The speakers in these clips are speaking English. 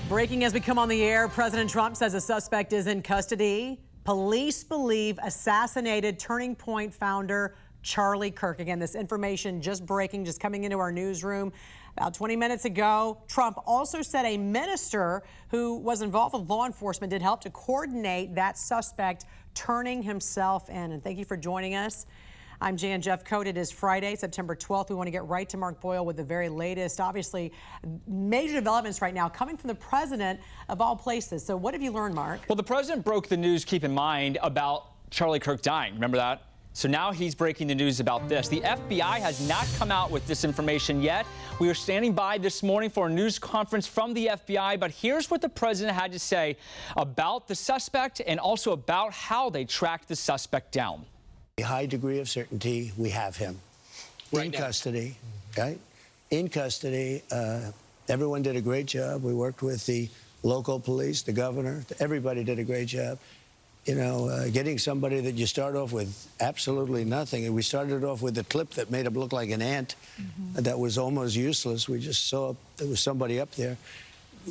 Breaking as we come on the air, President Trump says a suspect is in custody. Police believe assassinated Turning Point founder Charlie Kirk. Again, this information just breaking, just coming into our newsroom about 20 minutes ago. Trump also said a minister who was involved with law enforcement did help to coordinate that suspect turning himself in. And thank you for joining us. I'm Jan Jeffcoat. It is Friday, September 12th. We want to get right to Mark Boyle with the very latest, obviously, major developments right now coming from the president of all places. So what have you learned, Mark? Well, the president broke the news, keep in mind, about Charlie Kirk dying. Remember that? So now he's breaking the news about this. The FBI has not come out with this information yet. We are standing by this morning for a news conference from the FBI, but here's what the president had to say about the suspect and also about how they tracked the suspect down. A high degree of certainty, we have him in custody, right? In custody. Everyone did a great job. We worked with the local police, the governor. Everybody did a great job. You know, getting somebody that you start off with absolutely nothing. And we started off with a clip that made him look like an ant that was almost useless. We just saw there was somebody up there.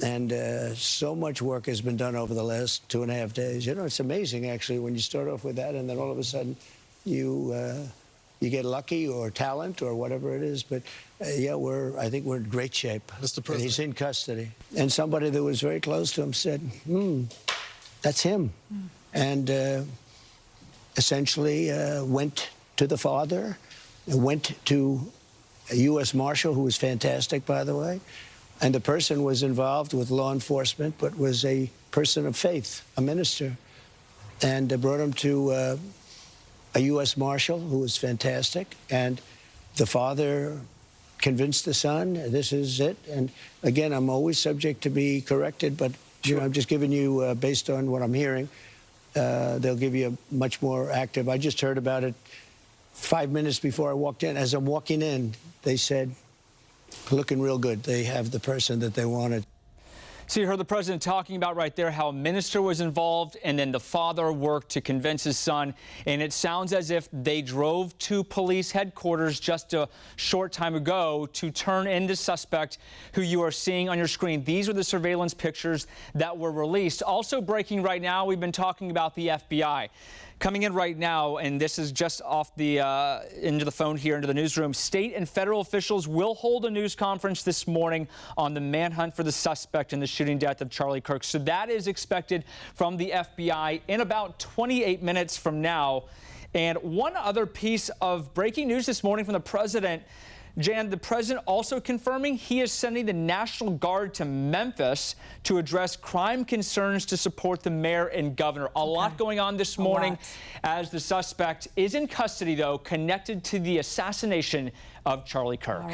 And so much work has been done over the last 2.5 days. You know, it's amazing, actually, when you start off with that and then all of a sudden you get lucky or talent or whatever it is. But yeah, I think we're in great shape. Mr. President. And he's in custody. And somebody that was very close to him said, that's him. And essentially went to the father, and went to a U.S. Marshal, who was fantastic, by the way. And the person was involved with law enforcement, but was a person of faith, a minister. And brought him to a U.S. Marshal, who was fantastic. And the father convinced the son, this is it. And again, I'm always subject to be corrected, but you know, I'm just giving you, based on what I'm hearing, they'll give you a much more active. I just heard about it 5 minutes before I walked in. As I'm walking in, they said, looking real good. They have the person that they wanted. So you heard the president talking about right there how a minister was involved and then the father worked to convince his son. And it sounds as if they drove to police headquarters just a short time ago to turn in the suspect who you are seeing on your screen. These are the surveillance pictures that were released. Also breaking right now, we've been talking about the FBI. Coming in right now, and this is just off the into the phone here, into the newsroom, state and federal officials will hold a news conference this morning on the manhunt for the suspect in the shooting death of Charlie Kirk. So that is expected from the FBI in about 28 minutes from now. And one other piece of breaking news this morning from the president, Jan, the president also confirming he is sending the National Guard to Memphis to address crime concerns to support the mayor and governor. A lot going on this morning as the suspect is in custody, though, connected to the assassination of Charlie Kirk.